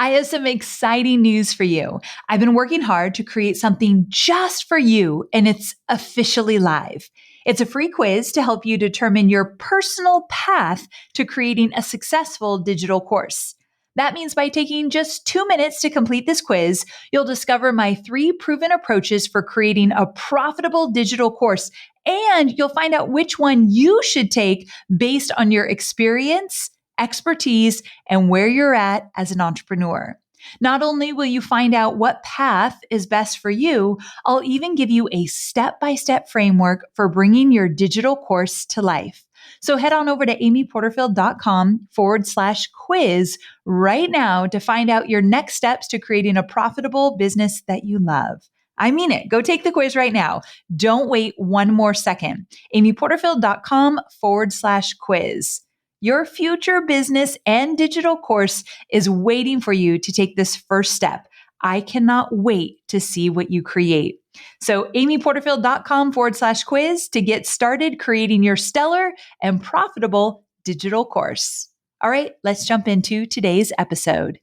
I have some exciting news for you. I've been working hard to create something just for you, and it's officially live. It's a free quiz to help you determine your personal path to creating a successful digital course. That means by taking just 2 minutes to complete this quiz, you'll discover my 3 proven approaches for creating a profitable digital course, and you'll find out which one you should take based on your experience, expertise, and where you're at as an entrepreneur. Not only will you find out what path is best for you, I'll even give you a step-by-step framework for bringing your digital course to life. So head on over to amyporterfield.com/quiz right now to find out your next steps to creating a profitable business that you love. I mean it. Go take the quiz right now. Don't wait one more second. amyporterfield.com/quiz. Your future business and digital course is waiting for you to take this first step. I cannot wait to see what you create. So amyporterfield.com/quiz to get started creating your stellar and profitable digital course. All right, let's jump into today's episode.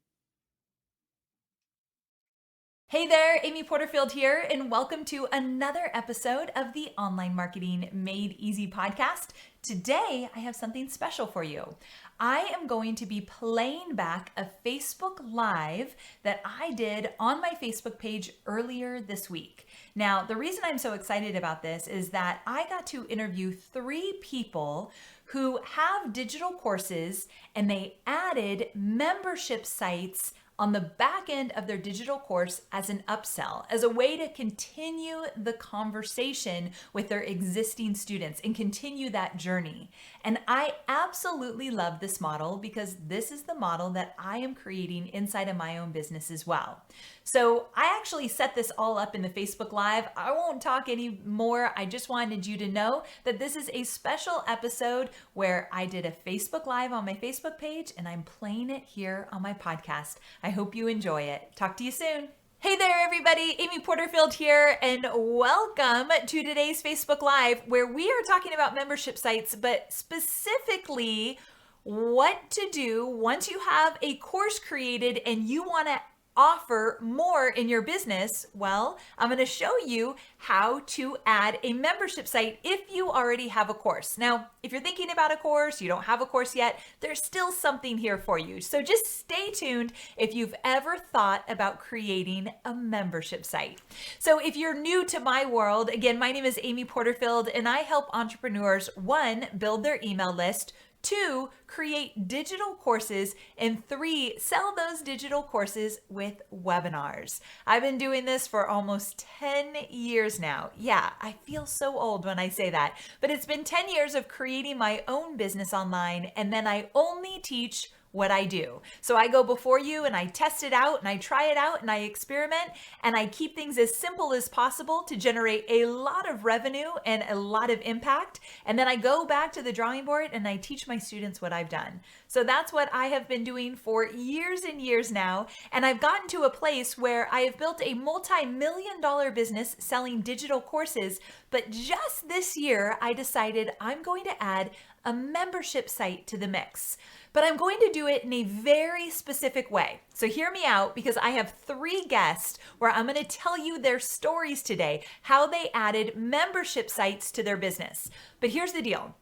Hey there, Amy Porterfield here, and welcome to another episode of the Online Marketing Made Easy podcast. Today, I have something special for you. I am going to be playing back a Facebook Live that I did on my Facebook page earlier this week. Now, the reason I'm so excited about this is that I got to interview 3 people who have digital courses, and they added membership sites on the back end of their digital course as an upsell, as a way to continue the conversation with their existing students and continue that journey. And I absolutely love this model because this is the model that I am creating inside of my own business as well. So I actually set this all up in the Facebook Live. I won't talk anymore. I just wanted you to know that this is a special episode where I did a Facebook Live on my Facebook page and I'm playing it here on my podcast. I hope you enjoy it. Talk to you soon. Hey there, everybody. Amy Porterfield here, and welcome to today's Facebook Live, where we are talking about membership sites, but specifically what to do once you have a course created and you want to offer more in your business. Well, I'm going to show you how to add a membership site if you already have a course. Now, if you're thinking about a course, you don't have a course yet, there's still something here for you. So just stay tuned if you've ever thought about creating a membership site. So if you're new to my world, again, my name is Amy Porterfield, and I help entrepreneurs, 1, build their email list, 2, create digital courses, and 3, sell those digital courses with webinars. I've been doing this for almost 10 years now. Yeah, I feel so old when I say that, but it's been 10 years of creating my own business online, and then I only teach what I do. So I go before you and I test it out and I try it out and I experiment and I keep things as simple as possible to generate a lot of revenue and a lot of impact. And then I go back to the drawing board and I teach my students what I've done. So that's what I have been doing for years and years now. And I've gotten to a place where I have built a multi-million-dollar business selling digital courses. But just this year, I decided I'm going to add a membership site to the mix. But I'm going to do it in a very specific way. So hear me out, because I have 3 guests where I'm going to tell you their stories today, how they added membership sites to their business. But here's the deal.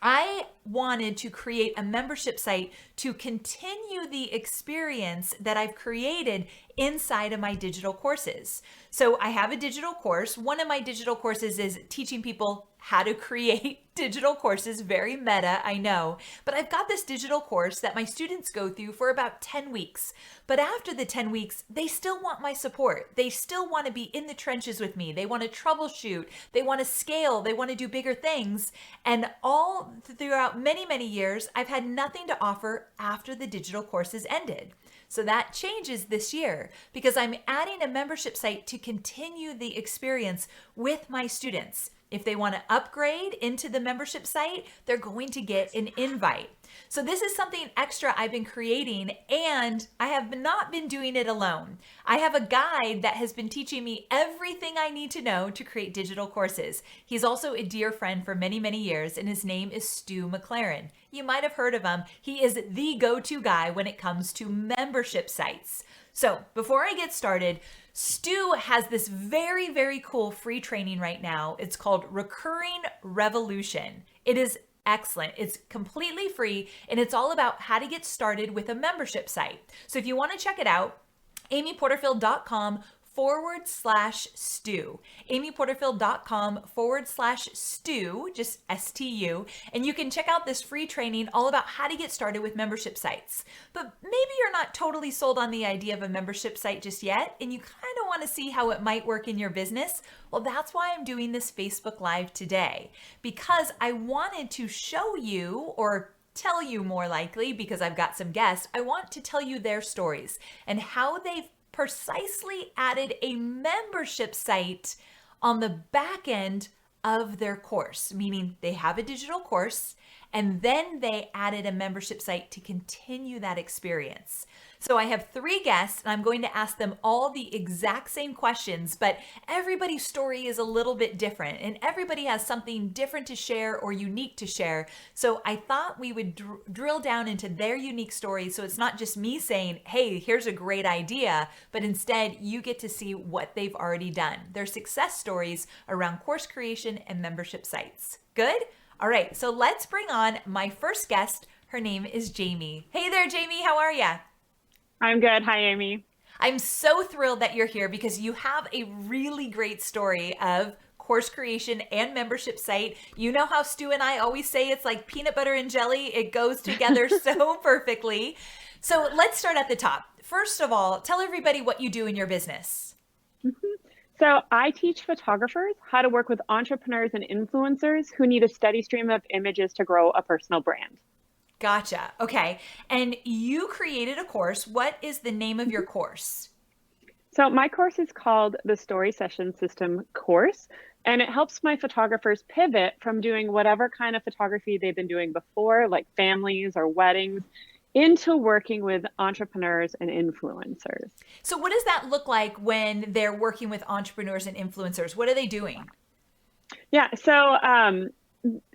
I wanted to create a membership site to continue the experience that I've created inside of my digital courses. So I have a digital course. One of my digital courses is teaching people how to create digital courses. Very meta, I know. But I've got this digital course that my students go through for about 10 weeks. But after the 10 weeks, they still want my support. They still want to be in the trenches with me. They want to troubleshoot. They want to scale. They want to do bigger things. And all throughout many, many years, I've had nothing to offer after the digital courses ended. So that changes this year because I'm adding a membership site to continue the experience with my students. If they want to upgrade into the membership site, they're going to get an invite. So this is something extra I've been creating, and I have not been doing it alone. I have a guide that has been teaching me everything I need to know to create digital courses. He's also a dear friend for many, many years, and his name is Stu McLaren. You might have heard of him. He is the go-to guy when it comes to membership sites. So before I get started, Stu has this very, very cool free training right now. It's called Recurring Revolution. It is excellent. It's completely free, and it's all about how to get started with a membership site. So if you want to check it out, amyporterfield.com/Stu. amyporterfield.com/Stu, just STU. And you can check out this free training all about how to get started with membership sites. But maybe you're not totally sold on the idea of a membership site just yet, and you kind of want to see how it might work in your business. Well, that's why I'm doing this Facebook Live today, because I wanted to show you, or tell you more likely, because I've got some guests, I want to tell you their stories and how they've precisely added a membership site on the back end of their course, meaning they have a digital course and then they added a membership site to continue that experience. So I have 3 guests, and I'm going to ask them all the exact same questions, but everybody's story is a little bit different, and everybody has something different to share or unique to share. So I thought we would drill down into their unique stories, so it's not just me saying, hey, here's a great idea, but instead you get to see what they've already done, their success stories around course creation and membership sites. Good? All right, so let's bring on my first guest. Her name is Jamie. Hey there, Jamie, how are ya? I'm good. Hi, Amy. I'm so thrilled that you're here because you have a really great story of course creation and membership site. You know how Stu and I always say it's like peanut butter and jelly. It goes together so perfectly. So let's start at the top. First of all, tell everybody what you do in your business. So I teach photographers how to work with entrepreneurs and influencers who need a steady stream of images to grow a personal brand. Gotcha. Okay. And you created a course. What is the name of your course? So my course is called the Story Session System course, and it helps my photographers pivot from doing whatever kind of photography they've been doing before, like families or weddings, into working with entrepreneurs and influencers. So what does that look like when they're working with entrepreneurs and influencers? What are they doing? Yeah. So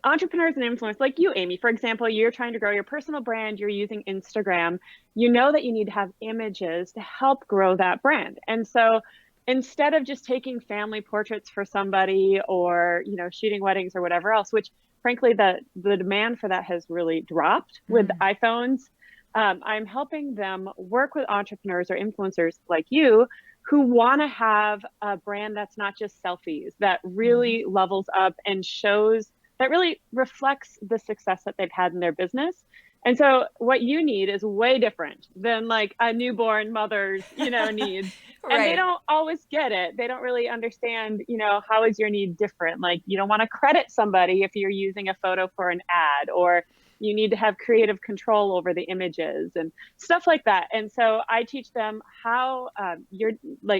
entrepreneurs and influencers like you, Amy, for example, you're trying to grow your personal brand, you're using Instagram, you know that you need to have images to help grow that brand. And so instead of just taking family portraits for somebody or, shooting weddings or whatever else, which frankly, the demand for that has really dropped with iPhones, I'm helping them work with entrepreneurs or influencers like you who want to have a brand that's not just selfies, that really levels up and shows, that really reflects the success that they've had in their business. And so what you need is way different than like a newborn mother's, needs. Right. And they don't always get it. They don't really understand, how is your need different? Like you don't want to credit somebody if you're using a photo for an ad, or you need to have creative control over the images and stuff like that. And so I teach them how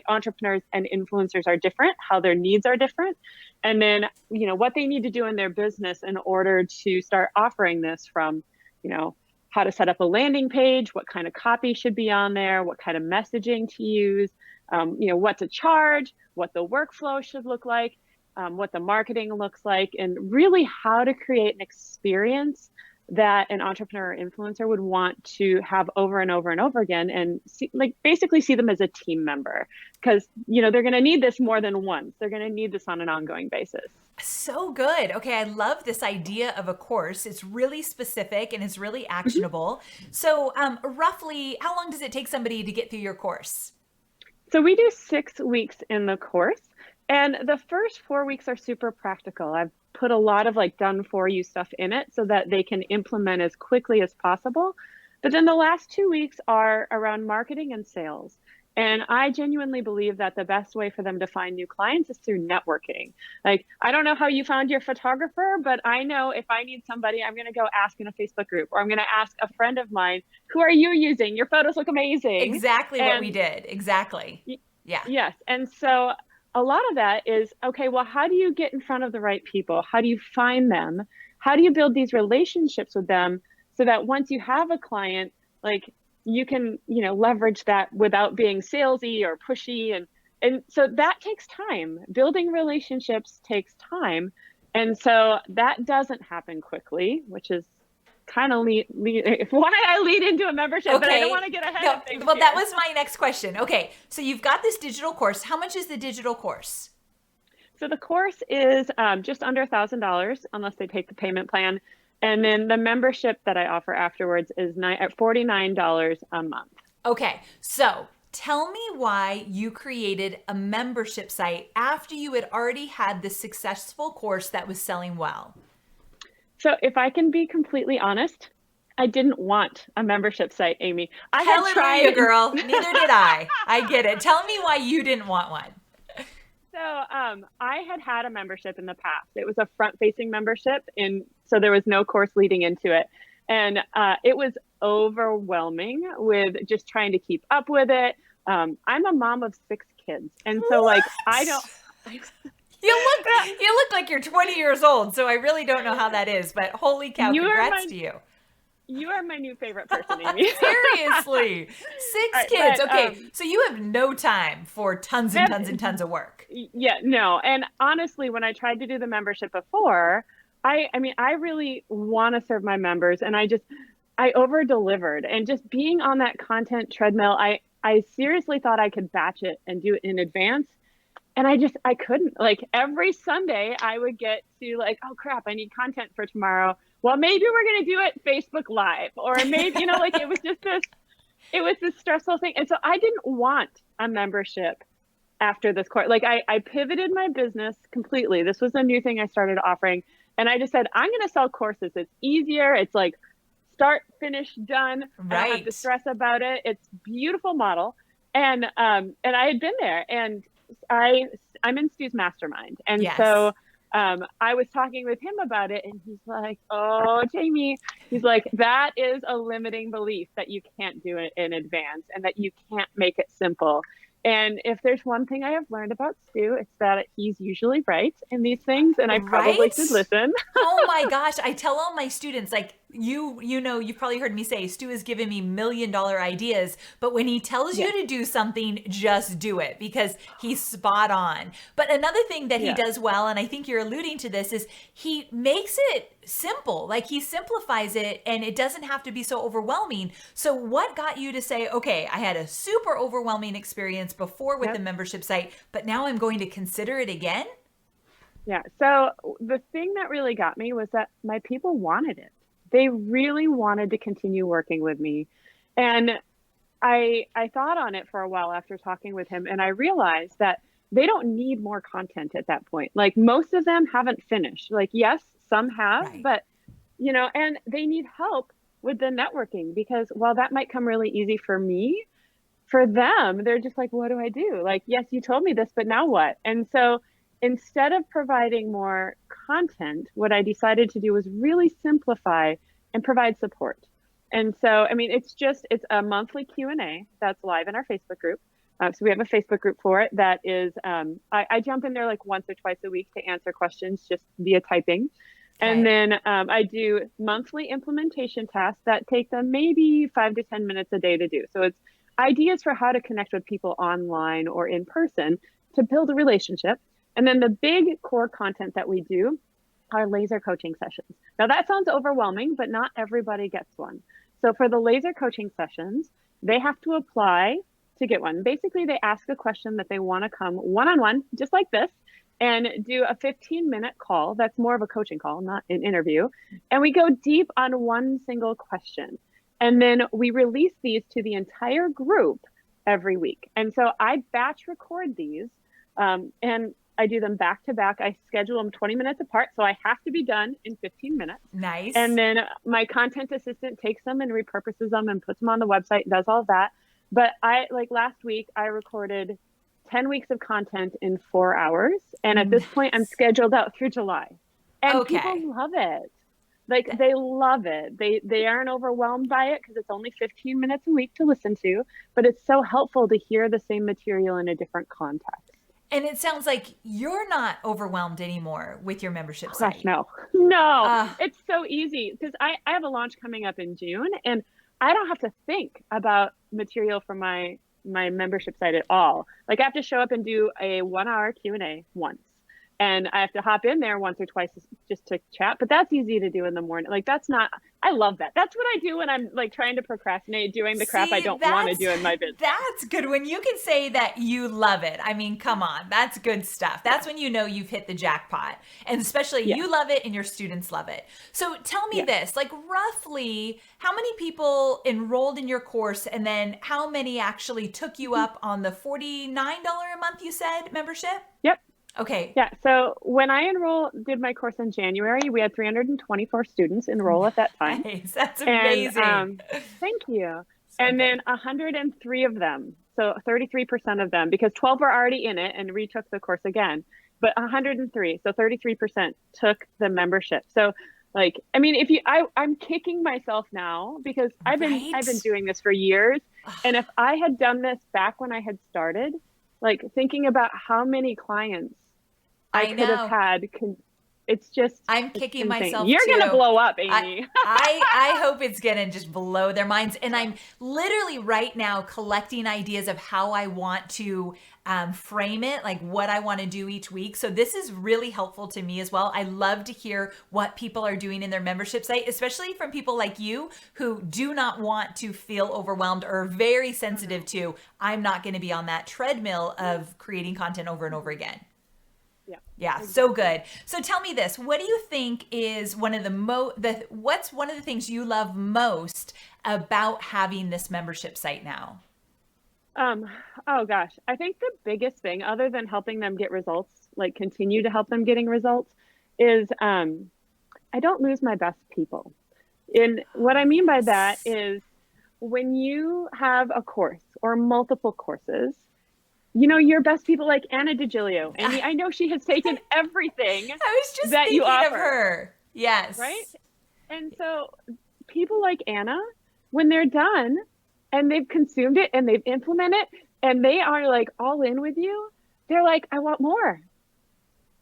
entrepreneurs and influencers are different, how their needs are different, and then, what they need to do in their business in order to start offering this, from, how to set up a landing page, what kind of copy should be on there, what kind of messaging to use, what to charge, what the workflow should look like, what the marketing looks like, and really how to create an experience that an entrepreneur or influencer would want to have over and over and over again, and basically see them as a team member, because they're going to need this more than once. They're going to need this on an ongoing basis. So good. Okay, I love this idea of a course. It's really specific and it's really actionable. So roughly, how long does it take somebody to get through your course? So we do 6 weeks in the course, and the first 4 weeks are super practical. I've put a lot of done for you stuff in it so that they can implement as quickly as possible. But then the last 2 weeks are around marketing and sales. And I genuinely believe that the best way for them to find new clients is through networking. I don't know how you found your photographer, but I know if I need somebody, I'm going to go ask in a Facebook group, or I'm going to ask a friend of mine, who are you using? Your photos look amazing. Exactly what we did. Exactly. Yeah. Yes. And so a lot of that is, okay, well, how do you get in front of the right people? How do you find them? How do you build these relationships with them so that once you have a client, like you can, leverage that without being salesy or pushy. And so that takes time. Building relationships takes time. And so that doesn't happen quickly, which is kind of why I lead into a membership, but I don't want to get ahead of things. Well, that was my next question. Okay, so you've got this digital course. How much is the digital course? So the course is just under $1,000 unless they take the payment plan. And then the membership that I offer afterwards is $49 a month. Okay, so tell me why you created a membership site after you had already had this successful course that was selling well. So if I can be completely honest, I didn't want a membership site, Amy. I Hallelujah, had tried, girl. Neither did I. I get it. Tell me why you didn't want one. So I had a membership in the past. It was a front-facing membership, and so there was no course leading into it. And it was overwhelming with just trying to keep up with it. I'm a mom of 6 kids, and so like I don't. You look like you're 20 years old, so I really don't know how that is, but holy cow, congrats to you. You are my new favorite person, Amy. Seriously. 6 kids. But, okay, so you have no time for tons and tons and tons of work. Yeah, no. And honestly, when I tried to do the membership before, I really want to serve my members, and I over-delivered. And just being on that content treadmill, I seriously thought I could batch it and do it in advance. And I couldn't. Like every Sunday I would get to like, oh crap, I need content for tomorrow. Well, maybe we're going to do it Facebook Live, or maybe, like it was this stressful thing. And so I didn't want a membership after this course. Like I pivoted my business completely. This was a new thing I started offering. And I just said, I'm going to sell courses. It's easier. It's like start, finish, done. Right. I don't have to stress about it. It's a beautiful model. And I had been there, and I'm in Stu's mastermind. And yes. So I was talking with him about it, and he's like, oh, Jamie, he's like, that is a limiting belief that you can't do it in advance and that you can't make it simple. And if there's one thing I have learned about Stu, it's that he's usually right in these things, and I probably should listen. Oh my gosh. I tell all my students, like, you've probably heard me say, Stu has given me $1 million ideas, but when he tells you to do something, just do it, because he's spot on. But another thing that he does well, and I think you're alluding to this, is he makes it simple. Like he simplifies it, and it doesn't have to be so overwhelming. So what got you to say, okay, I had a super overwhelming experience before with the membership site, but now I'm going to consider it again? Yeah. So the thing that really got me was that my people wanted it. They really wanted to continue working with me. And I thought on it for a while after talking with him, and I realized that they don't need more content at that point. Like most of them haven't finished. Like, yes, some have, but and they need help with the networking, because while that might come really easy for me, for them, they're just like, what do I do? Like, yes, you told me this, but now what? And so instead of providing more content, what I decided to do was really simplify and provide support. And so, it's a monthly Q&A that's live in our Facebook group. So we have a Facebook group for it that is, I jump in there like once or twice a week to answer questions just via typing. Okay. And then I do monthly implementation tasks that take them maybe 5 to 10 minutes a day to do. So it's ideas for how to connect with people online or in person to build a relationship. And then the big core content that we do are laser coaching sessions. Now that sounds overwhelming, but not everybody gets one. So for the laser coaching sessions, they have to apply to get one. Basically, they ask a question that they want to come one-on-one, just like this, and do a 15-minute call. That's more of a coaching call, not an interview. And we go deep on one single question. And then we release these to the entire group every week. And so I batch record these, and I do them back to back. I schedule them 20 minutes apart, so I have to be done in 15 minutes. Nice. And then my content assistant takes them and repurposes them and puts them on the website and does all that. But last week, I recorded 10 weeks of content in 4 hours. And at this point, I'm scheduled out through July. And people love it. Like, they love it. They aren't overwhelmed by it because it's only 15 minutes a week to listen to, but it's so helpful to hear the same material in a different context. And it sounds like you're not overwhelmed anymore with your membership Oh, gosh, site. no, Uh, it's so easy because I have a launch coming up in June, and I don't have to think about material for my membership site at all. Like I have to show up and do a 1 hour Q&A once. And I have to hop in there once or twice just to chat, but that's easy to do in the morning. Like that's not, I love that. That's what I do when I'm like trying to procrastinate doing the crap I See, don't want to do in my business. that's good. When you can say that you love it. I mean, come on, that's good stuff. That's when you know you've hit the jackpot. And especially Yeah. you love it and your students love it. So tell me Yeah. this, like roughly how many people enrolled in your course and then how many actually took you up on the $49 a month you said membership? Yep. Okay. Yeah. So when I did my course in January, we had 324 students enroll at that time. Nice. That's And amazing. thank you. So And good. then 103 of them, so 33% of them, because 12 were already in it and retook the course again, but 103, so 33% took the membership. So like, I mean, I'm kicking myself now because I've been Right? doing this for years. And if I had done this back when I had started, like thinking about how many clients I I could have know. had, it's I'm it's kicking insane. myself You're too. gonna blow up, I, Amy. I hope it's gonna just blow their minds. And I'm literally right now collecting ideas of how I want to frame it, like what I want to do each week. So this is really helpful to me as well. I love to hear what people are doing in their membership site, especially from people like you who do not want to feel overwhelmed or very sensitive to, I'm not going to be on that treadmill of creating content over and over again. Yeah. Yeah, Exactly. so good. So tell me this, what do you think is one of what's one of the things you love most about having this membership site now? Oh gosh, I think the biggest thing, other than helping them get results, like continue to help them getting results, is I don't lose my best people. And what I mean by that Yes. is when you have a course or multiple courses, you know, your best people like Anna DiGilio, Amy, I know she has taken everything I was just that you thinking of offer, her. right? Yes. And so people like Anna, when they're done and they've consumed it and they've implemented it and they are like all in with you, they're like, I want more.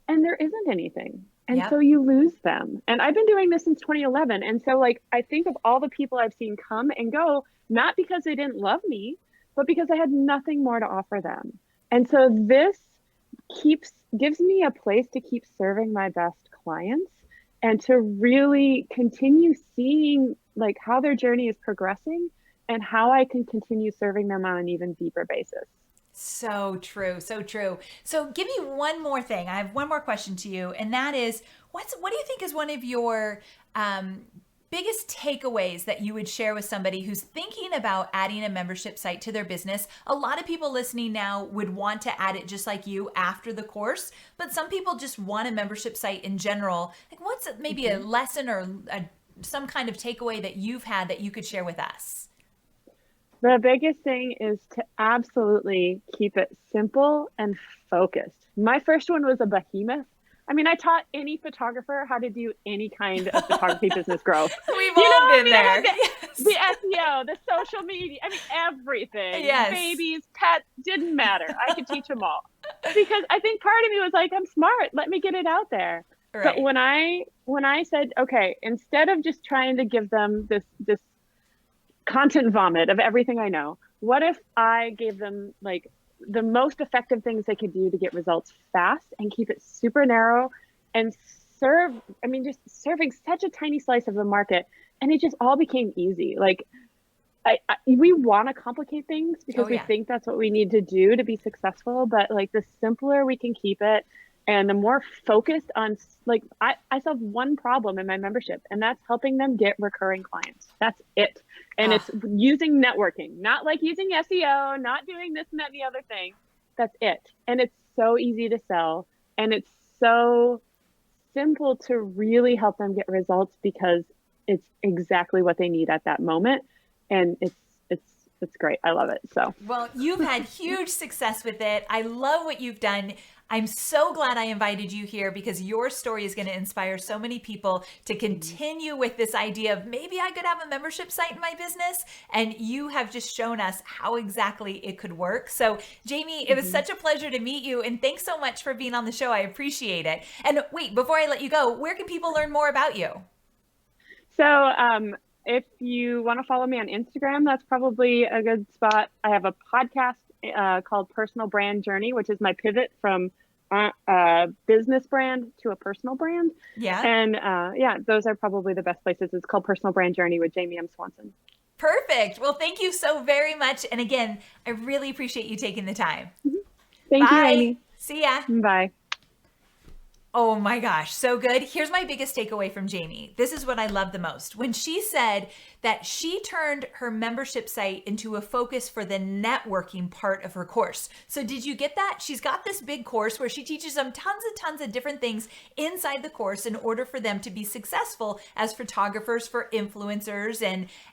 And there isn't anything. And so Yep. you lose them. And I've been doing this since 2011. And so like I think of all the people I've seen come and go, not because they didn't love me, but because I had nothing more to offer them. And so this gives me a place to keep serving my best clients and to really continue seeing like how their journey is progressing and how I can continue serving them on an even deeper basis. So true, so true. So give me one more thing. I have one more question to you, and that is, what do you think is one of your biggest takeaways that you would share with somebody who's thinking about adding a membership site to their business? A lot of people listening now would want to add it just like you after the course, but some people just want a membership site in general. Like, what's maybe a lesson or some kind of takeaway that you've had that you could share with us? The biggest thing is to absolutely keep it simple and focused. My first one was a behemoth. I mean, I taught any photographer how to do any kind of photography business growth. We've You know, all I been mean, I there. had Yes. the SEO, the social media, I mean, everything. Yes. Babies, pets, didn't matter. I could teach them all. Because I think part of me was like, I'm smart. Let me get it out there. But Right. when I said, okay, instead of just trying to give them this content vomit of everything I know, what if I gave them like the most effective things they could do to get results fast and keep it super narrow and just serving such a tiny slice of the market. And it just all became easy. Like we want to complicate things because Oh we yeah. think that's what we need to do to be successful. But like the simpler we can keep it and the more focused on, like, I solve one problem in my membership, and that's helping them get recurring clients. That's it. And Ah, it's using networking, not like using SEO, not doing this and that and the other thing. That's it. And it's so easy to sell. And it's so simple to really help them get results because it's exactly what they need at that moment. And it's great. I love it. So well, you've had huge success with it. I love what you've done. I'm so glad I invited you here because your story is going to inspire so many people to continue with this idea of maybe I could have a membership site in my business. And you have just shown us how exactly it could work. So Jamie, it was such a pleasure to meet you. And thanks so much for being on the show. I appreciate it. And wait, before I let you go, where can people learn more about you? So if you want to follow me on Instagram, that's probably a good spot. I have a podcast called Personal Brand Journey, which is my pivot from business brand to a personal brand. Yeah. And those are probably the best places. It's called Personal Brand Journey with Jamie M. Swanson. Perfect. Well, thank you so very much. And again, I really appreciate you taking the time. Thank Bye. you, Amy. See ya. Bye. Oh my gosh, so good. Here's my biggest takeaway from Jamie. This is what I love the most. When she said that she turned her membership site into a focus for the networking part of her course. So did you get that? She's got this big course where she teaches them tons of different things inside the course in order for them to be successful as photographers, for influencers,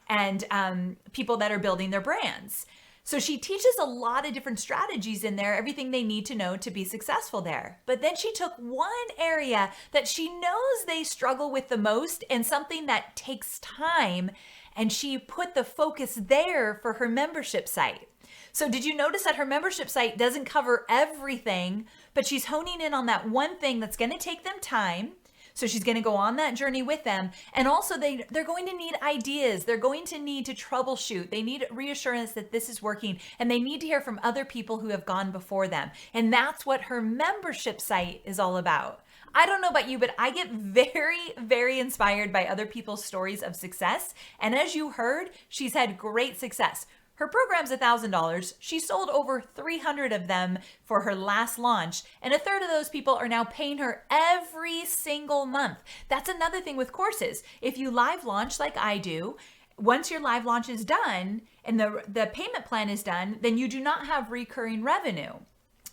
and people that are building their brands. So she teaches a lot of different strategies in there, everything they need to know to be successful there. But then she took one area that she knows they struggle with the most and something that takes time, and she put the focus there for her membership site. So did you notice that her membership site doesn't cover everything, but she's honing in on that one thing that's going to take them time? So she's going to go on that journey with them. And also they're going to need ideas. They're going to need to troubleshoot. They need reassurance that this is working, and they need to hear from other people who have gone before them. And that's what her membership site is all about. I don't know about you, but I get very, very inspired by other people's stories of success. And as you heard, she's had great success. Her program's $1,000. She sold over 300 of them for her last launch, and a third of those people are now paying her every single month. That's another thing with courses. If you live launch like I do, once your live launch is done and the payment plan is done, then you do not have recurring revenue.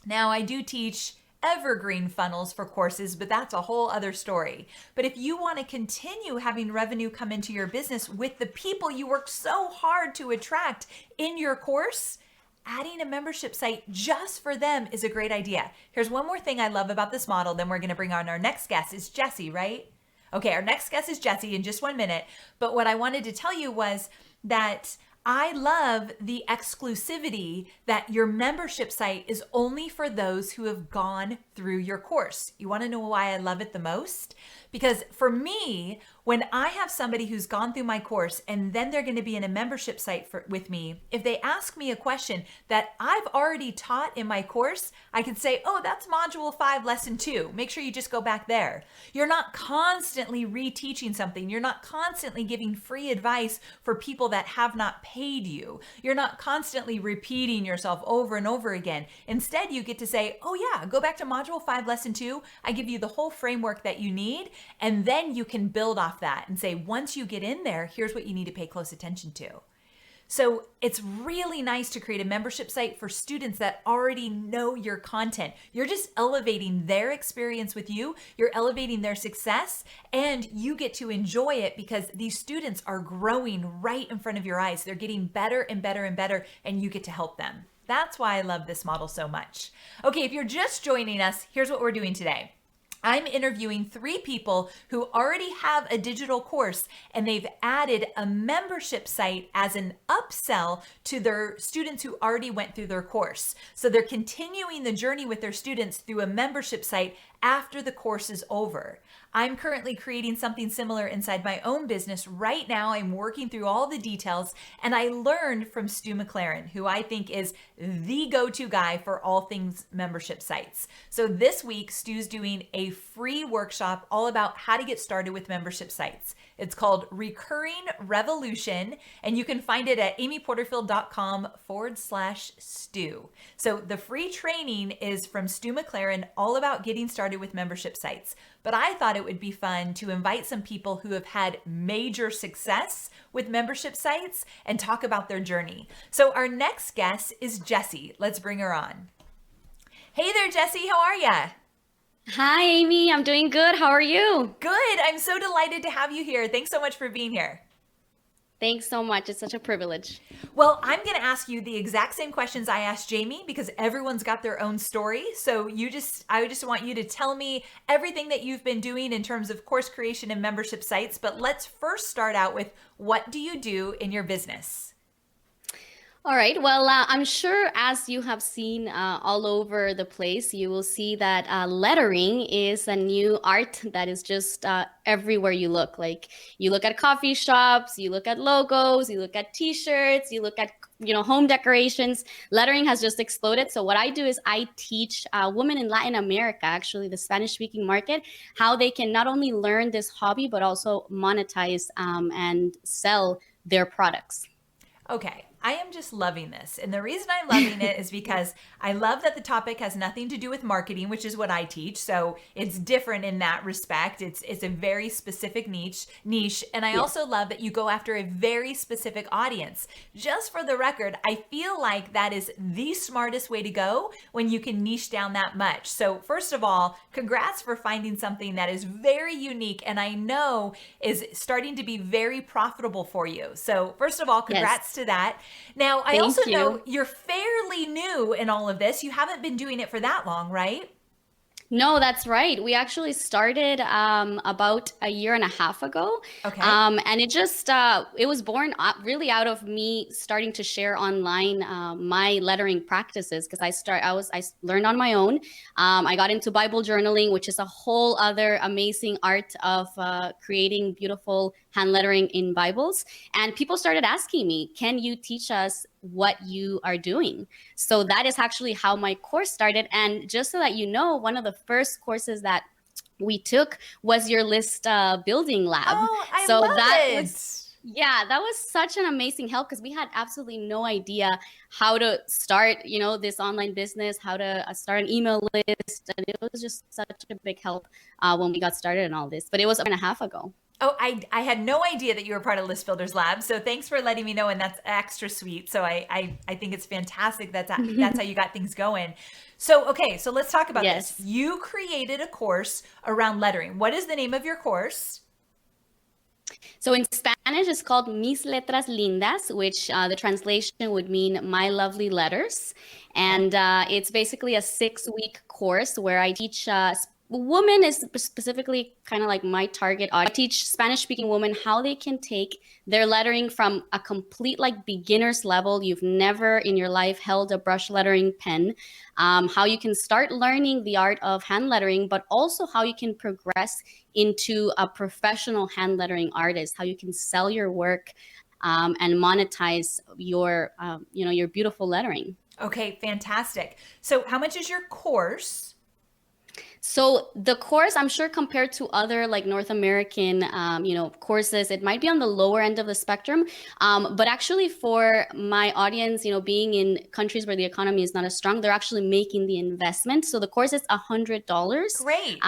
Now, I do teach evergreen funnels for courses, but that's a whole other story. But if you want to continue having revenue come into your business with the people you work so hard to attract in your course, adding a membership site just for them is a great idea. Here's one more thing I love about this model, then we're going to bring on our next guest. Is Jessie, right? Okay, our next guest is Jessie in just 1 minute. But what I wanted to tell you was that I love the exclusivity that your membership site is only for those who have gone through your course. You want to know why I love it the most? Because for me, when I have somebody who's gone through my course and then they're going to be in a membership site with me, if they ask me a question that I've already taught in my course, I can say, oh, that's module 5, lesson 2. Make sure you just go back there. You're not constantly reteaching something. You're not constantly giving free advice for people that have not paid you. You're not constantly repeating yourself over and over again. Instead, you get to say, oh yeah, go back to module 5, lesson 2. I give you the whole framework that you need. And then you can build off that and say, once you get in there, here's what you need to pay close attention to. So it's really nice to create a membership site for students that already know your content. You're just elevating their experience with you. You're elevating their success, and you get to enjoy it because these students are growing right in front of your eyes. They're getting better and better and better, and you get to help them. That's why I love this model so much. Okay, if you're just joining us, here's what we're doing today. I'm interviewing 3 people who already have a digital course, and they've added a membership site as an upsell to their students who already went through their course. So they're continuing the journey with their students through a membership site after the course is over. I'm currently creating something similar inside my own business right now. I'm working through all the details, and I learned from Stu McLaren, who I think is the go-to guy for all things membership sites. So this week, Stu's doing a free workshop all about how to get started with membership sites. It's called Recurring Revolution, and you can find it at amyporterfield.com/Stu. So the free training is from Stu McLaren, all about getting started with membership sites. But I thought it would be fun to invite some people who have had major success with membership sites and talk about their journey. So our next guest is Jessie. Let's bring her on. Hey there, Jessie. How are ya? Hi, Amy. I'm doing good. How are you? Good. I'm so delighted to have you here. Thanks so much for being here. Thanks so much. It's such a privilege. Well, I'm going to ask you the exact same questions I asked Jamie because everyone's got their own story. So I just want you to tell me everything that you've been doing in terms of course creation and membership sites. But let's first start out with, what do you do in your business? All right. Well, I'm sure as you have seen all over the place, you will see that lettering is a new art that is just everywhere you look. Like you look at coffee shops, you look at logos, you look at T-shirts, you look at home decorations. Lettering has just exploded. So what I do is I teach women in Latin America, actually the Spanish-speaking market, how they can not only learn this hobby but also monetize and sell their products. Okay, I am just loving this. And the reason I'm loving it is because I love that the topic has nothing to do with marketing, which is what I teach. So it's different in that respect. It's a very specific niche. And I also love that you go after a very specific audience. Just for the record, I feel like that is the smartest way to go when you can niche down that much. So first of all, congrats for finding something that is very unique and I know is starting to be very profitable for you. So first of all, congrats to that. Now, I also know you're fairly new in all of this. You haven't been doing it for that long, right? No, that's right. We actually started about a year and a half ago. Okay. And it was born really out of me starting to share online my lettering practices because I learned on my own. I got into Bible journaling, which is a whole other amazing art of creating beautiful hand lettering in Bibles. And people started asking me, can you teach us what you are doing? So that is actually how my course started. And just so that you know, one of the first courses that we took was your list building lab. Oh, I love it. That was such an amazing help because we had absolutely no idea how to start, this online business, how to start an email list. And it was just such a big help when we got started in all this. But it was a year and a half ago. Oh, I had no idea that you were part of List Builders Lab. So thanks for letting me know. And that's extra sweet. So I think it's fantastic. That's how you got things going. So, okay. So let's talk about this. You created a course around lettering. What is the name of your course? So in Spanish, it's called Mis Letras Lindas, which the translation would mean My Lovely Letters. And it's basically a 6-week course where I teach women is specifically kind of like my target audience. I teach Spanish-speaking women how they can take their lettering from a complete like beginner's level. You've never in your life held a brush lettering pen. How you can start learning the art of hand lettering, but also how you can progress into a professional hand lettering artist. How you can sell your work and monetize your beautiful lettering. Okay, fantastic. So, how much is your course? So the course, I'm sure compared to other like North American, courses, it might be on the lower end of the spectrum. But actually for my audience, being in countries where the economy is not as strong, they're actually making the investment. So the course is $100. Great.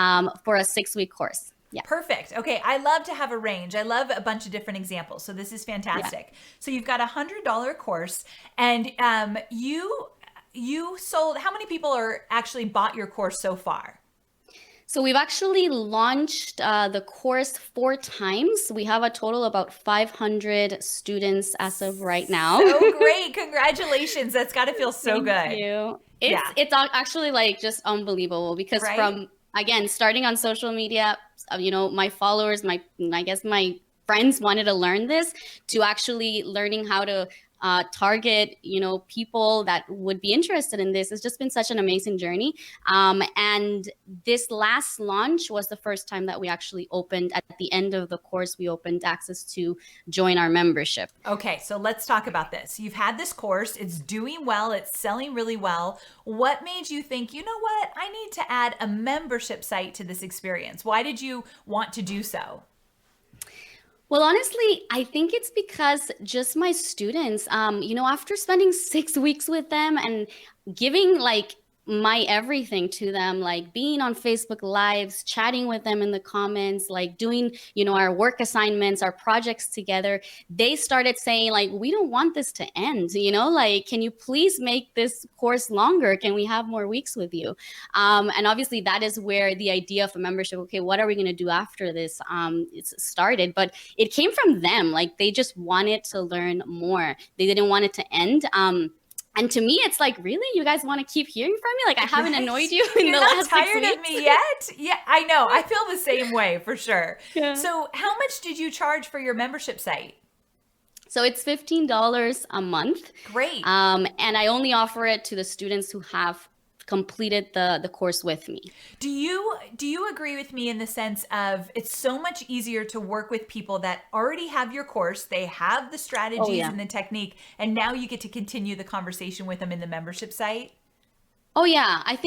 For a 6-week course. Yeah. Perfect. Okay. I love to have a range. I love a bunch of different examples. So this is fantastic. Yeah. So you've got $100 course and you sold, how many people are actually bought your course so far? So we've actually launched the course 4 times. We have a total about 500 students as of right now. So great. Congratulations. That's got to feel so good. Thank you. It's actually like just unbelievable because from, again, starting on social media, my followers, my friends wanted to learn this to actually learning how to target, people that would be interested in this. It's just been such an amazing journey. And this last launch was the first time that we actually opened at the end of the course, we opened access to join our membership. Okay. So let's talk about this. You've had this course, it's doing well, it's selling really well. What made you think, you know what, I need to add a membership site to this experience? Why did you want to do so? Well, honestly, I think it's because just my students, after spending 6 weeks with them and giving like my everything to them, like being on Facebook Lives, chatting with them in the comments, like doing, our work assignments, our projects together. They started saying like, we don't want this to end, like, can you please make this course longer? Can we have more weeks with you? And obviously that is where the idea of a membership, okay, what are we going to do after this? It's started, but it came from them. Like they just wanted to learn more. They didn't want it to end. And to me, it's like, really? You guys want to keep hearing from me? Like, I haven't annoyed you in You're the not last 6 tired weeks? of me yet? Yeah, I know. I feel the same way for sure. Yeah. So how much did you charge for your membership site? So it's $15 a month. Great. And I only offer it to the students who have completed the course with me. Do you agree with me in the sense of it's so much easier to work with people that already have your course, they have the strategies and the technique, and now you get to continue the conversation with them in the membership site? Oh yeah, I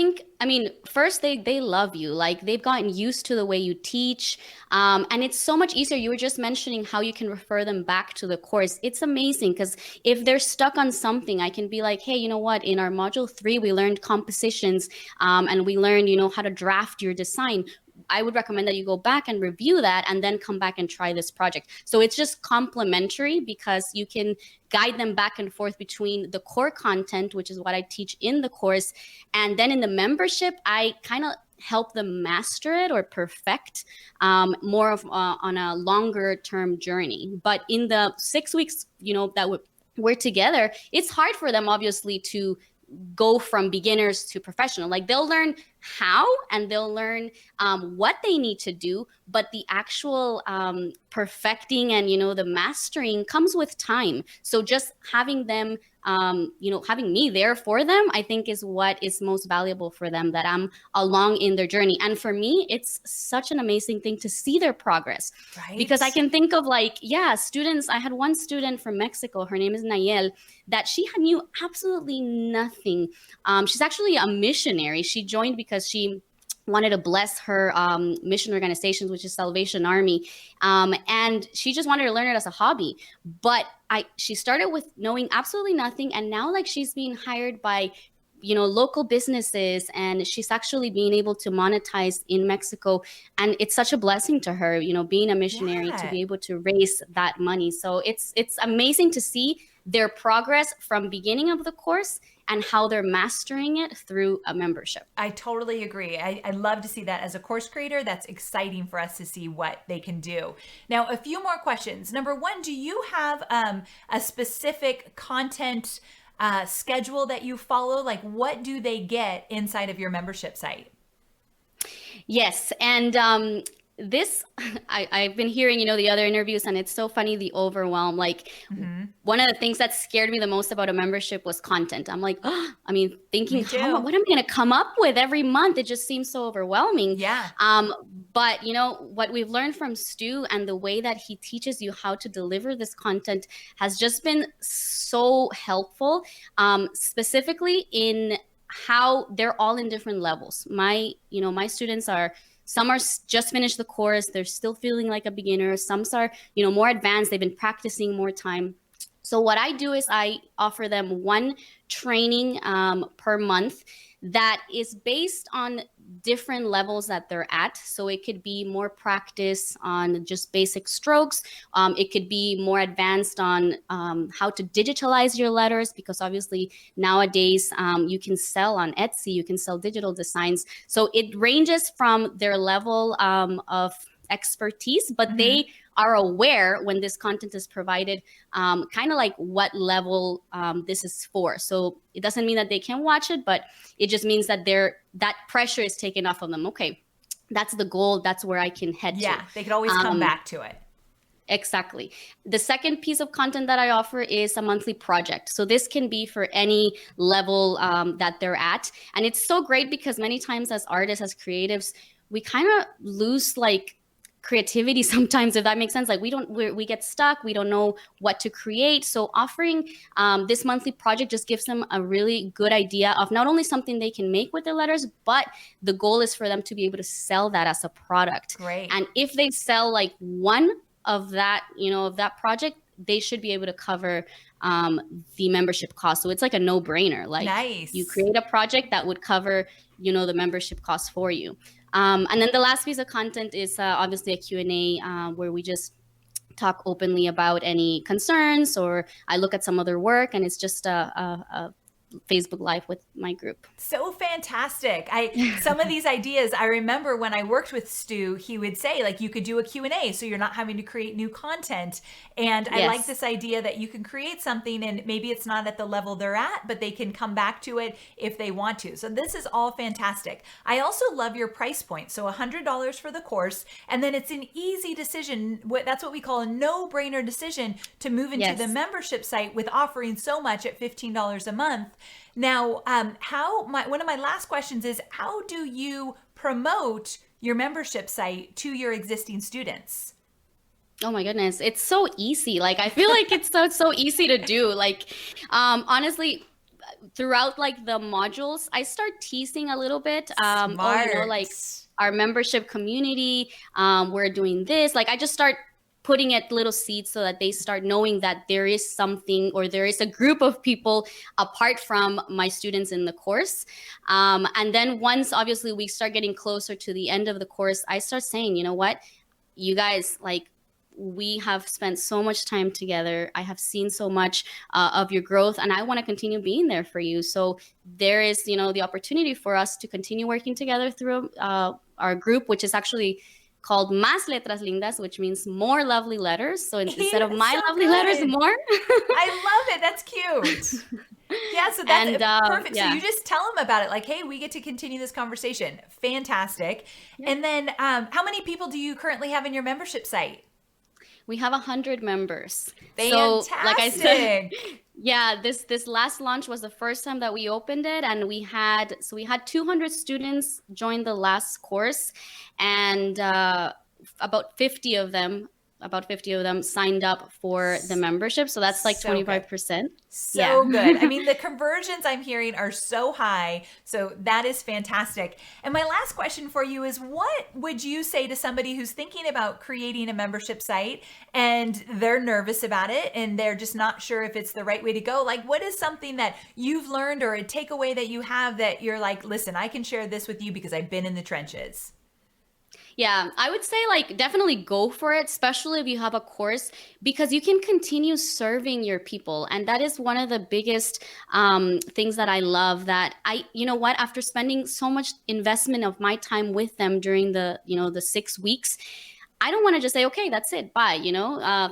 mean, first they love you. Like they've gotten used to the way you teach. And it's so much easier. You were just mentioning how you can refer them back to the course. It's amazing because if they're stuck on something, I can be like, hey, you know what? In our module 3, we learned compositions, and we learned, how to draft your design. I would recommend that you go back and review that and then come back and try this project. So it's just complementary because you can guide them back and forth between the core content, which is what I teach in the course. And then in the membership, I kind of help them master it or perfect more of on a longer term journey. But in the 6 weeks, that we're together, it's hard for them obviously to go from beginners to professional. Like they'll learn how and they'll learn what they need to do, but the actual perfecting and the mastering comes with time. So just having them having me there for them, I think is what is most valuable for them, that I'm along in their journey. And for me, it's such an amazing thing to see their progress, right? Because I can think of students. I had one student from Mexico, her name is Nayel, that she knew absolutely nothing. She's actually a missionary. She joined because she wanted to bless her mission organizations, which is Salvation Army. And she just wanted to learn it as a hobby. But she started with knowing absolutely nothing. And now she's being hired by local businesses, and she's actually being able to monetize in Mexico. And it's such a blessing to her, being a missionary, to be able to raise that money. So it's amazing to see their progress from beginning of the course and how they're mastering it through a membership. I totally agree. I love to see that as a course creator. That's exciting for us to see what they can do. Now, a few more questions. Number one, do you have a specific content schedule that you follow? Like, what do they get inside of your membership site? Yes. And this, I've been hearing, the other interviews, and it's so funny, the overwhelm. One of the things that scared me the most about a membership was content. I'm like, thinking, what am I going to come up with every month? It just seems so overwhelming. Yeah. But what we've learned from Stu and the way that he teaches you how to deliver this content has just been so helpful, specifically in how they're all in different levels. My students some are just finished the course. They're still feeling like a beginner. Some are, more advanced. They've been practicing more time. So what I do is I offer them one training per month that is based on different levels that they're at. So it could be more practice on just basic strokes. It could be more advanced on how to digitalize your letters, because obviously nowadays you can sell on Etsy, you can sell digital designs. So it ranges from their level of expertise, but they are aware when this content is provided, kind of like what level this is for. So it doesn't mean that they can watch it, but it just means that that pressure is taken off of them. Okay, that's the goal. That's where I can head to. Yeah, they could always come back to it. Exactly. The second piece of content that I offer is a monthly project. So this can be for any level that they're at. And it's so great because many times as artists, as creatives, we kind of lose creativity sometimes, if that makes sense. We get stuck, we don't know what to create. So offering this monthly project just gives them a really good idea of not only something they can make with their letters, but the goal is for them to be able to sell that as a product. Great. And if they sell one of that, of that project, they should be able to cover the membership cost. So it's like a no-brainer. Like Nice. you create a project that would cover, the membership cost for you. And then the last piece of content is obviously a Q&A where we just talk openly about any concerns, or I look at some other work, and it's just a Facebook Live with my group. So fantastic. Some of these ideas, I remember when I worked with Stu, he would say, like, you could do a Q&A so you're not having to create new content. And I like this idea that you can create something and maybe it's not at the level they're at, but they can come back to it if they want to. So this is all fantastic. I also love your price point. So $100 for the course, and then it's an easy decision. That's what we call a no-brainer decision to move into the membership site with offering so much at $15 a month. Now, one of my last questions is, how do you promote your membership site to your existing students? Oh my goodness, it's so easy. Like, I feel like it's so easy to do. Like, honestly, throughout like the modules, I start teasing a little bit. Smart. Like our membership community, we're doing this. Like, I just start putting it little seeds so that they start knowing that there is something, or there is a group of people apart from my students in the course. And then once obviously we start getting closer to the end of the course, I start saying, you know what, you guys, like, we have spent so much time together. I have seen so much of your growth, and I want to continue being there for you. So there is, the opportunity for us to continue working together through our group, which is actually called Más Letras Lindas, which means more lovely letters. So instead of my lovely letters, more. I love it. That's cute. Yeah, so that's perfect. Yeah. So you just tell them about it. Like, hey, we get to continue this conversation. Fantastic. Yeah. And then how many people do you currently have in your membership site? We have 100 members. Fantastic. So, like I said, yeah, this last launch was the first time that we opened it, and we had 200 students join the last course, and about 50 of them signed up for the membership. So that's like 25%. So good. I mean, the conversions I'm hearing are so high. So that is fantastic. And my last question for you is, what would you say to somebody who's thinking about creating a membership site and they're nervous about it and they're just not sure if it's the right way to go? Like, what is something that you've learned or a takeaway that you have that you're like, listen, I can share this with you because I've been in the trenches? Yeah, I would say, like, definitely go for it, especially if you have a course, because you can continue serving your people. And that is one of the biggest things that I love, that after spending so much investment of my time with them during the 6 weeks, I don't want to just say, okay, that's it, bye,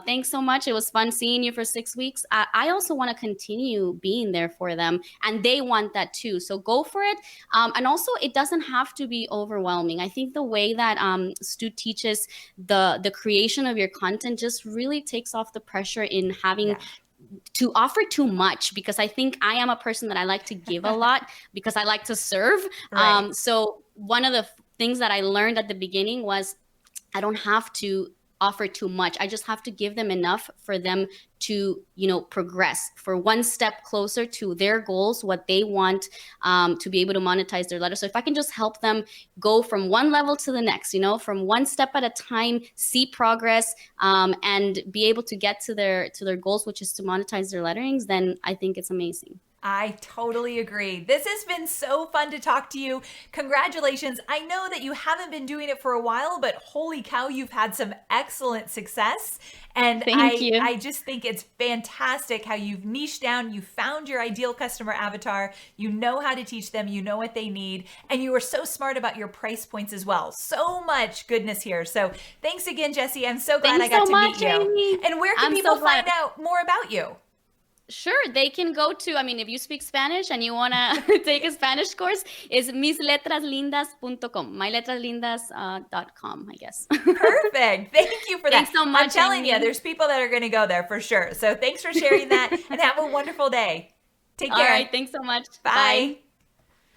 thanks so much. It was fun seeing you for 6 weeks. I also want to continue being there for them, and they want that too. So go for it. And also, it doesn't have to be overwhelming. I think the way that Stu teaches the creation of your content just really takes off the pressure in having to offer too much, because I think I am a person that I like to give a lot because I like to serve. Right. So one of the things that I learned at the beginning was, I don't have to offer too much. I just have to give them enough for them to, progress for one step closer to their goals, what they want to be able to monetize their letter. So if I can just help them go from one level to the next, from one step at a time, see progress, and be able to get to their goals, which is to monetize their letterings, then I think it's amazing. I totally agree. This has been so fun to talk to you. Congratulations. I know that you haven't been doing it for a while, but holy cow, you've had some excellent success. And Thank you. I just think it's fantastic how you've niched down, you found your ideal customer avatar, you know how to teach them, you know what they need, and you are so smart about your price points as well. So much goodness here. So thanks again, Jessie. I'm so glad I got to meet you. Amy. And where can people find out more about you? Sure, they can go to, if you speak Spanish and you want to take a Spanish course, is misletraslindas.com, myletraslindas.com, I guess. Perfect. Thank you for that. Thanks so much, I'm telling you, there's people that are going to go there for sure. So thanks for sharing that, and have a wonderful day. Take care. All right, thanks so much. Bye.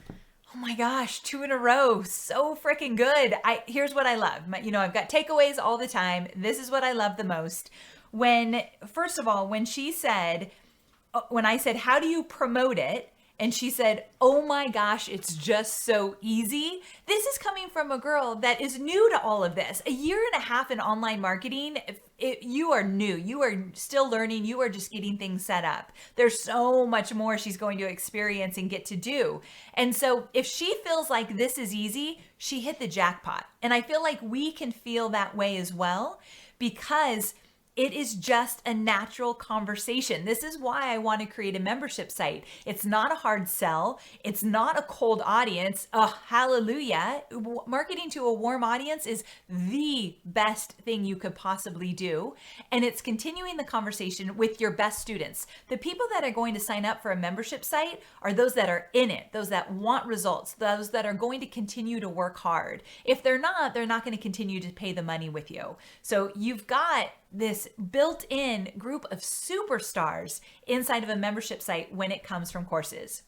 Oh my gosh, 2 in a row. So freaking good. Here's what I love. I've got takeaways all the time. This is what I love the most. First of all, when I said, how do you promote it? And she said, oh my gosh, it's just so easy. This is coming from a girl that is new to all of this. A year and a half in online marketing, you are new. You are still learning. You are just getting things set up. There's so much more she's going to experience and get to do. And so if she feels like this is easy, she hit the jackpot. And I feel like we can feel that way as well, because it is just a natural conversation. This is why I want to create a membership site. It's not a hard sell. It's not a cold audience. Oh, hallelujah. Marketing to a warm audience is the best thing you could possibly do. And it's continuing the conversation with your best students. The people that are going to sign up for a membership site are those that are in it, those that want results, those that are going to continue to work hard. If they're not going to continue to pay the money with you. So you've got this built-in group of superstars inside of a membership site when it comes from courses.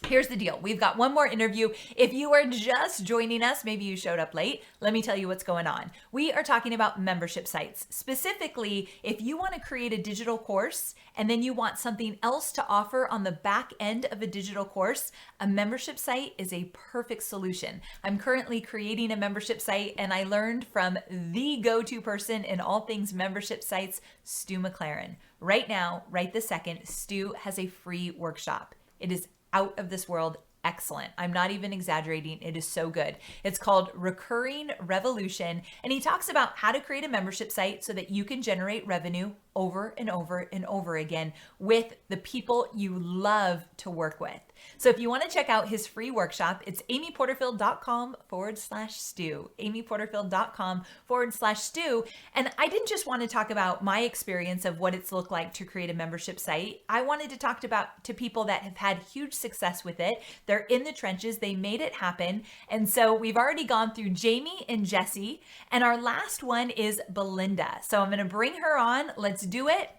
Here's the deal. We've got one more interview. If you are just joining us, maybe you showed up late, let me tell you what's going on. We are talking about membership sites. Specifically, if you want to create a digital course and then you want something else to offer on the back end of a digital course, a membership site is a perfect solution. I'm currently creating a membership site, and I learned from the go-to person in all things membership sites, Stu McLaren. Right now, right this second, Stu has a free workshop. It is out of this world excellent. I'm not even exaggerating. It is so good. It's called Recurring Revolution. And he talks about how to create a membership site so that you can generate revenue over and over and over again with the people you love to work with. So if you want to check out his free workshop, it's amyporterfield.com/Stu, amyporterfield.com/Stu. And I didn't just want to talk about my experience of what it's looked like to create a membership site. I wanted to talk to people that have had huge success with it. They're in the trenches. They made it happen. And so we've already gone through Jamie and Jesse, and our last one is Belinda. So I'm going to bring her on. Let's do it.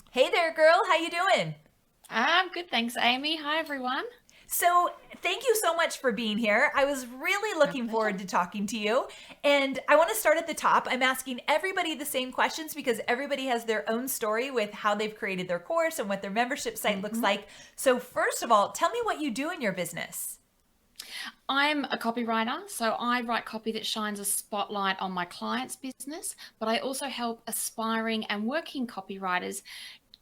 Hey there, girl. How you doing? I'm good, thanks, Amy. Hi, everyone. So thank you so much for being here. I was really looking forward to talking to you. And I want to start at the top. I'm asking everybody the same questions because everybody has their own story with how they've created their course and what their membership site looks like. So first of all, tell me what you do in your business. I'm a copywriter, so I write copy that shines a spotlight on my client's business, but I also help aspiring and working copywriters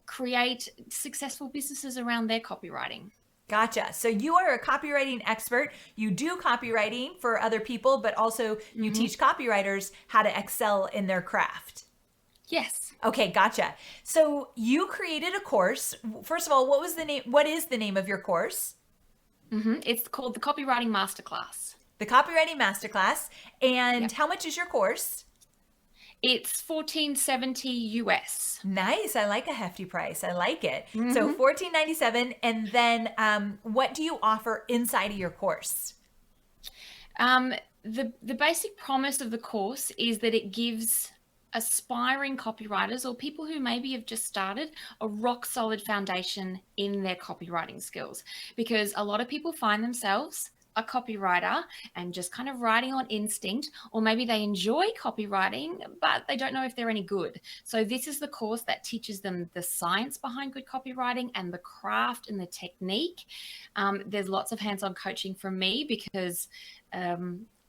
create successful businesses around their copywriting. Gotcha. So you are a copywriting expert. You do copywriting for other people, but also you teach copywriters how to excel in their craft. Yes. Okay, gotcha. So you created a course. First of all, what is the name of your course? It's called the Copywriting Masterclass. The Copywriting Masterclass. And how much is your course? It's $14.70 US. Nice. I like a hefty price. I like it. So $14.97. And then what do you offer inside of your course? The basic promise of the course is that it gives aspiring copywriters or people who maybe have just started a rock solid foundation in their copywriting skills, because a lot of people find themselves a copywriter and just kind of writing on instinct, or maybe they enjoy copywriting, but they don't know if they're any good. So this is the course that teaches them the science behind good copywriting and the craft and the technique. There's lots of hands-on coaching from me because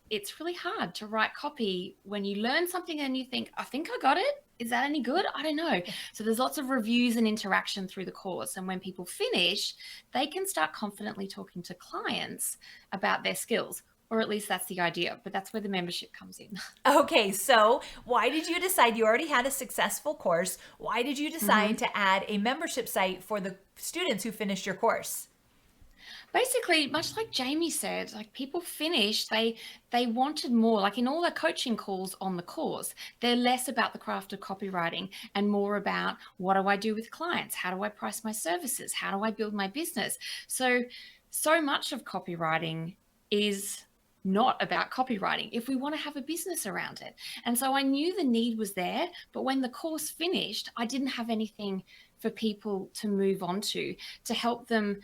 it's really hard to write copy when you learn something and you think, I think I got it. Is that any good? I don't know. So there's lots of reviews and interaction through the course. And when people finish, they can start confidently talking to clients about their skills, or at least that's the idea. But that's where the membership comes in. Okay, so why did you decide, you already had a successful course, why did you decide to add a membership site for the students who finished your course? Basically, much like Jamie said, like people finish, they wanted more. Like in all the coaching calls on the course, they're less about the craft of copywriting and more about what do I do with clients? How do I price my services? How do I build my business? So much of copywriting is not about copywriting if we want to have a business around it. And so I knew the need was there, but when the course finished, I didn't have anything for people to move on to help them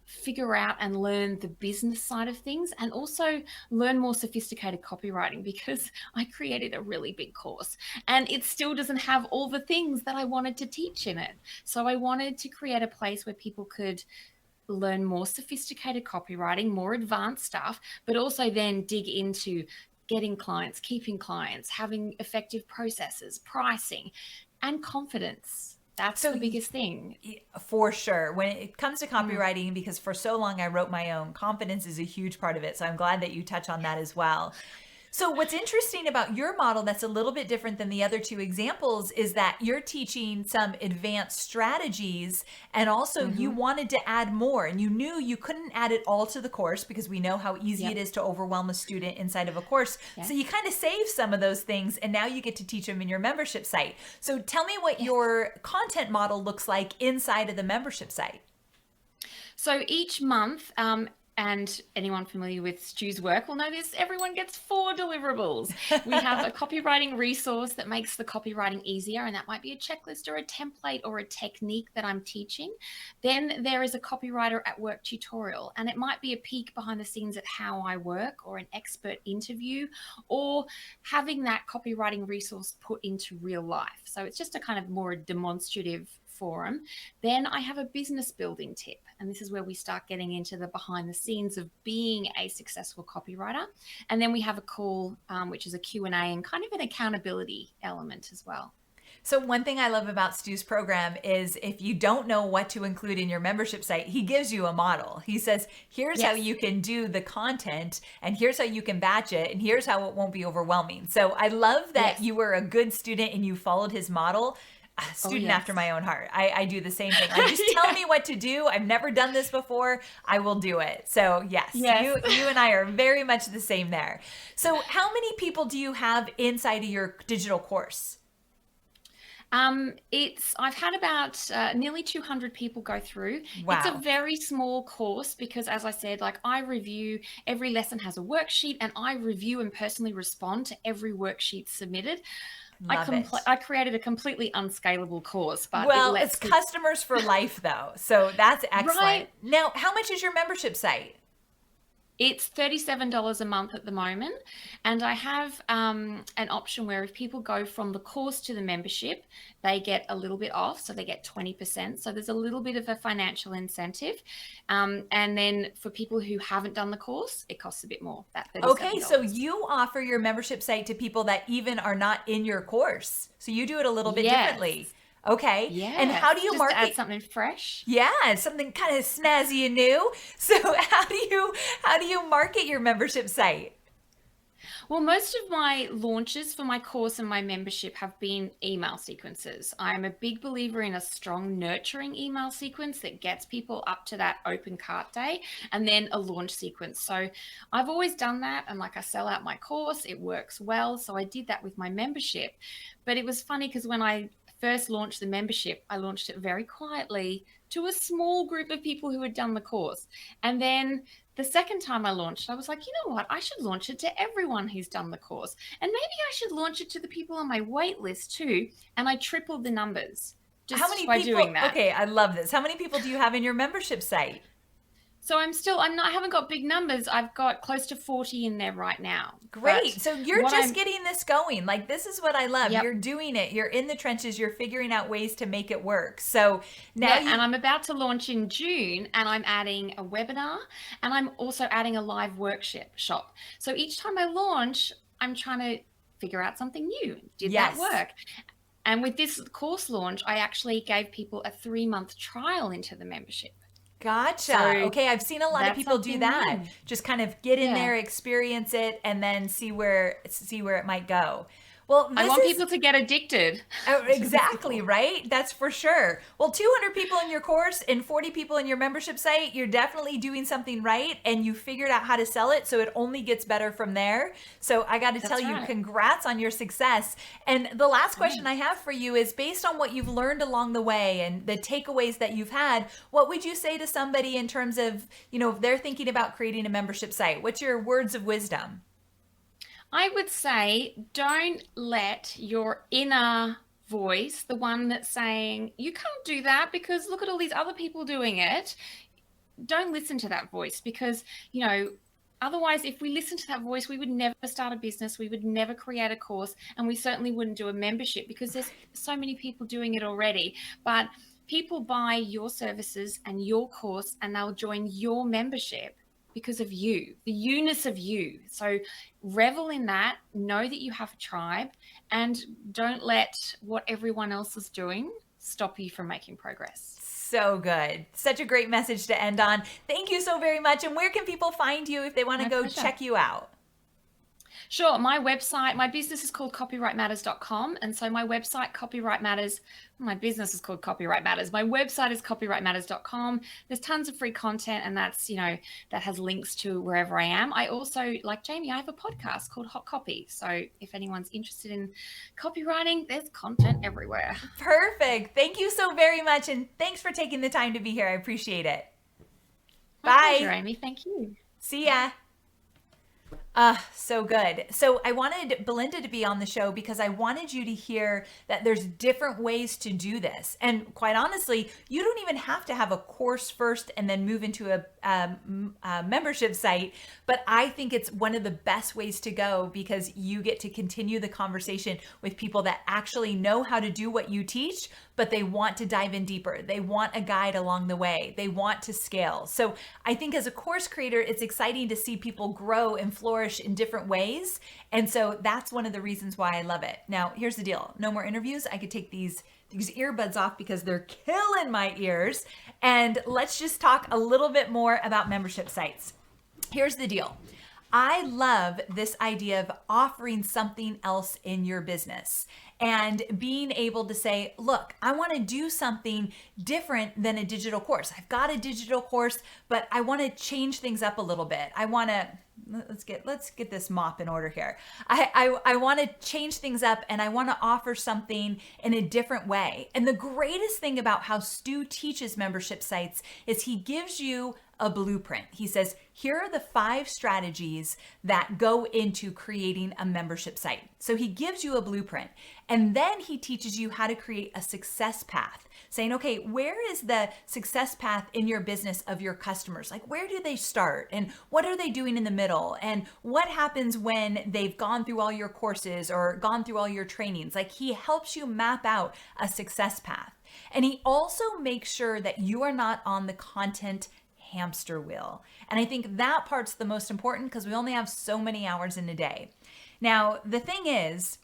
figure out and learn the business side of things and also learn more sophisticated copywriting, because I created a really big course and it still doesn't have all the things that I wanted to teach in it. So I wanted to create a place where people could learn more sophisticated copywriting, more advanced stuff, but also then dig into getting clients, keeping clients, having effective processes, pricing, and confidence. That's the biggest thing. For sure. When it comes to copywriting, because for so long I wrote my own, confidence is a huge part of it. So I'm glad that you touch on that as well. So what's interesting about your model that's a little bit different than the other two examples is that you're teaching some advanced strategies, and also you wanted to add more, and you knew you couldn't add it all to the course because we know how easy it is to overwhelm a student inside of a course. So you kind of save some of those things, and now you get to teach them in your membership site. So tell me what your content model looks like inside of the membership site. So each month, and anyone familiar with Stu's work will know this, everyone gets 4 deliverables. We have a copywriting resource that makes the copywriting easier, and that might be a checklist or a template or a technique that I'm teaching. Then there is a copywriter at work tutorial, and it might be a peek behind the scenes at how I work, or an expert interview, or having that copywriting resource put into real life. So it's just a kind of more demonstrative forum. Then I have a business building tip, and this is where we start getting into the behind the scenes of being a successful copywriter. And then we have a call, which is a Q&A and kind of an accountability element as well. So one thing I love about Stu's program is if you don't know what to include in your membership site, he gives you a model. He says, here's how you can do the content, and here's how you can batch it, and here's how it won't be overwhelming. So I love that you were a good student and you followed his model. A student after my own heart. I do the same thing. Like, just tell me what to do. I've never done this before. I will do it. So yes. You and I are very much the same there. So how many people do you have inside of your digital course? I've had about nearly 200 people go through. Wow. It's a very small course because, as I said, like, I review, every lesson has a worksheet, and I review and personally respond to every worksheet submitted. I created a completely unscalable course, but it's customers for life though. So that's excellent. Right. Now, how much is your membership site? It's $37 a month at the moment. And I have an option where if people go from the course to the membership, they get a little bit off. So they get 20%. So there's a little bit of a financial incentive. And then for people who haven't done the course, it costs a bit more. That $37. Okay, so you offer your membership site to people that even are not in your course. So you do it a little bit differently. Okay. Yeah. And how do you just market? To add something fresh. Yeah, something kind of snazzy and new. So how do you market your membership site? Well, most of my launches for my course and my membership have been email sequences. I'm a big believer in a strong nurturing email sequence that gets people up to that open cart day, and then a launch sequence. So I've always done that, and like, I sell out my course, it works well. So I did that with my membership. But it was funny because when I first launched the membership, I launched it very quietly to a small group of people who had done the course. And then the second time I launched, I was like, you know what? I should launch it to everyone who's done the course. And maybe I should launch it to the people on my wait list too. And I tripled the numbers just by doing that. Okay, I love this. How many people do you have in your membership site? So I haven't got big numbers. I've got close to 40 in there right now. Great. So you're just getting this going. Like, this is what I love. You're doing it. You're in the trenches. You're figuring out ways to make it work. So now and I'm about to launch in June, and I'm adding a webinar, and I'm also adding a live workshop. So each time I launch, I'm trying to figure out something new. Did that work? And with this course launch, I actually gave people a 3-month trial into the membership. Gotcha. So okay, I've seen a lot of people do that. New. Just kind of get in there, experience it, and then see where it might go. Well, I want people to get addicted. Oh, exactly, right? That's for sure. Well, 200 people in your course and 40 people in your membership site, you're definitely doing something right, and you figured out how to sell it, so it only gets better from there. So I got to tell you, congrats on your success. And the last question I have for you is, based on what you've learned along the way and the takeaways that you've had, what would you say to somebody in terms of, if they're thinking about creating a membership site? What's your words of wisdom? I would say, don't let your inner voice, the one that's saying, you can't do that because look at all these other people doing it. Don't listen to that voice, because, otherwise, if we listen to that voice, we would never start a business. We would never create a course, and we certainly wouldn't do a membership because there's so many people doing it already. But people buy your services and your course, and they'll join your membership because of you, the you-ness of you. So revel in that, know that you have a tribe, and don't let what everyone else is doing stop you from making progress. So good. Such a great message to end on. Thank you so very much. And where can people find you if they want to go check you out? Sure. My website, my business is called copywritematters.com. And so my website, Copyright Matters, my business is called Copyright Matters. My website is copywritematters.com. There's tons of free content, and that's, that has links to wherever I am. I also, like Jamie, I have a podcast called Hot Copy. So if anyone's interested in copywriting, there's content everywhere. Perfect. Thank you so very much. And thanks for taking the time to be here. I appreciate it. My Bye. pleasure, Amy. Thank you. See ya. So good. So I wanted Belinda to be on the show because I wanted you to hear that there's different ways to do this. And quite honestly, you don't even have to have a course first and then move into a membership site. But I think it's one of the best ways to go because you get to continue the conversation with people that actually know how to do what you teach, but they want to dive in deeper. They want a guide along the way. They want to scale. So I think as a course creator, it's exciting to see people grow and flourish in different ways. And so that's one of the reasons why I love it. Now, here's the deal. No more interviews. I could take these earbuds off because they're killing my ears. And let's just talk a little bit more about membership sites. Here's the deal. I love this idea of offering something else in your business and being able to say, look, I want to do something different than a digital course. I've got a digital course, but I want to change things up a little bit. I want to, let's get this mop in order here. I want to change things up and I want to offer something in a different way. And the greatest thing about how Stu teaches membership sites is he gives you a blueprint. He says, here are the 5 strategies that go into creating a membership site. So he gives you a blueprint and then he teaches you how to create a success path, saying, okay, where is the success path in your business of your customers? Like, where do they start and what are they doing in the middle? And what happens when they've gone through all your courses or gone through all your trainings? Like, he helps you map out a success path. And he also makes sure that you are not on the content hamster wheel. And I think that part's the most important because we only have so many hours in a day. Now, the thing is,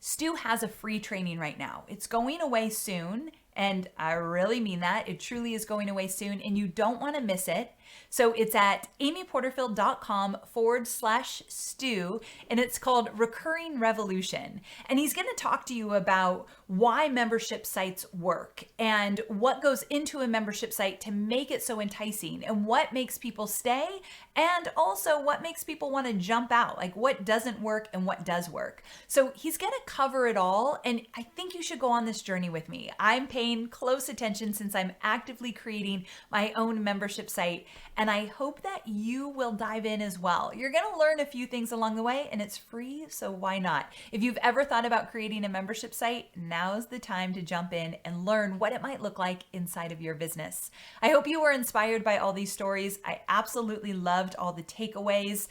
Stu has a free training right now. It's going away soon. And I really mean that. It truly is going away soon and you don't want to miss it. So it's at amyporterfield.com/Stu and it's called Recurring Revolution. And he's going to talk to you about why membership sites work and what goes into a membership site to make it so enticing and what makes people stay and also what makes people want to jump out, like what doesn't work and what does work. So he's going to cover it all and I think you should go on this journey with me. I'm paying close attention since I'm actively creating my own membership site and I hope that you will dive in as well. You're going to learn a few things along the way and it's free, so why not? If you've ever thought about creating a membership site, now's the time to jump in and learn what it might look like inside of your business. I hope you were inspired by all these stories. I absolutely loved all the takeaways.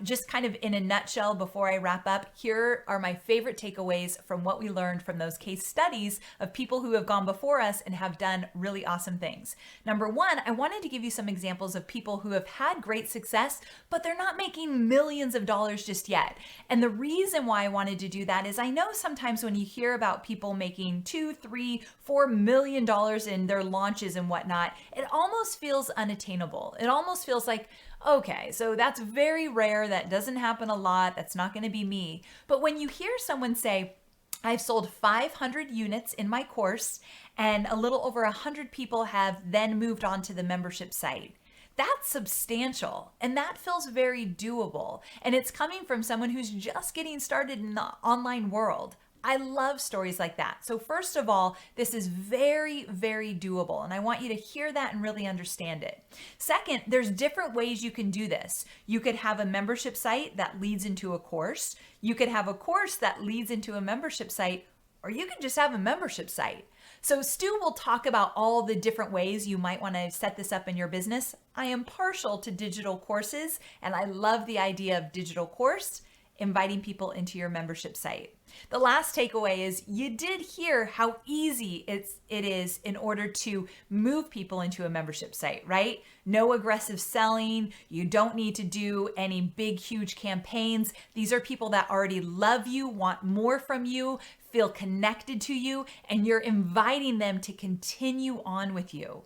Just kind of in a nutshell before I wrap up, here are my favorite takeaways from what we learned from those case studies of people who have gone before us and have done really awesome things. Number 1, I wanted to give you some examples of people who have had great success, but they're not making millions of dollars just yet. And the reason why I wanted to do that is I know sometimes when you hear about people making $2, $3, $4 million in their launches and whatnot, it almost feels unattainable. It almost feels like, okay, so that's very rare. That doesn't happen a lot. That's not going to be me. But when you hear someone say, I've sold 500 units in my course and a little over 100 people have then moved on to the membership site. That's substantial and that feels very doable. And it's coming from someone who's just getting started in the online world. I love stories like that. So first of all, this is very, very doable. And I want you to hear that and really understand it. Second, there's different ways you can do this. You could have a membership site that leads into a course. You could have a course that leads into a membership site, or you can just have a membership site. So Stu will talk about all the different ways you might want to set this up in your business. I am partial to digital courses and I love the idea of digital course inviting people into your membership site. The last takeaway is you did hear how easy it is in order to move people into a membership site, right? No aggressive selling. You don't need to do any big, huge campaigns. These are people that already love you, want more from you, feel connected to you, and you're inviting them to continue on with you.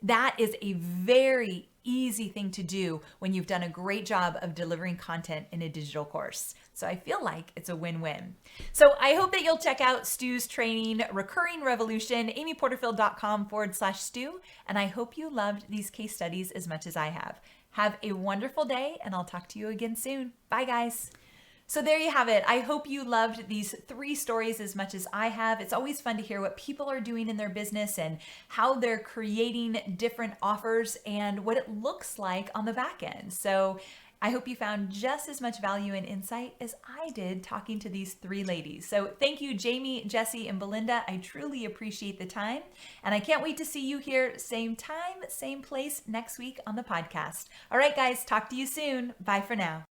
That is a very easy thing to do when you've done a great job of delivering content in a digital course. So I feel like it's a win-win. So I hope that you'll check out Stu's training, Recurring Revolution, amyporterfield.com/Stu. And I hope you loved these case studies as much as I have. Have a wonderful day, and I'll talk to you again soon. Bye, guys. So there you have it. I hope you loved these 3 stories as much as I have. It's always fun to hear what people are doing in their business and how they're creating different offers and what it looks like on the back end. So I hope you found just as much value and insight as I did talking to these 3 ladies. So thank you, Jamie, Jessie, and Belinda. I truly appreciate the time. And I can't wait to see you here, same time, same place next week on the podcast. All right, guys, talk to you soon. Bye for now.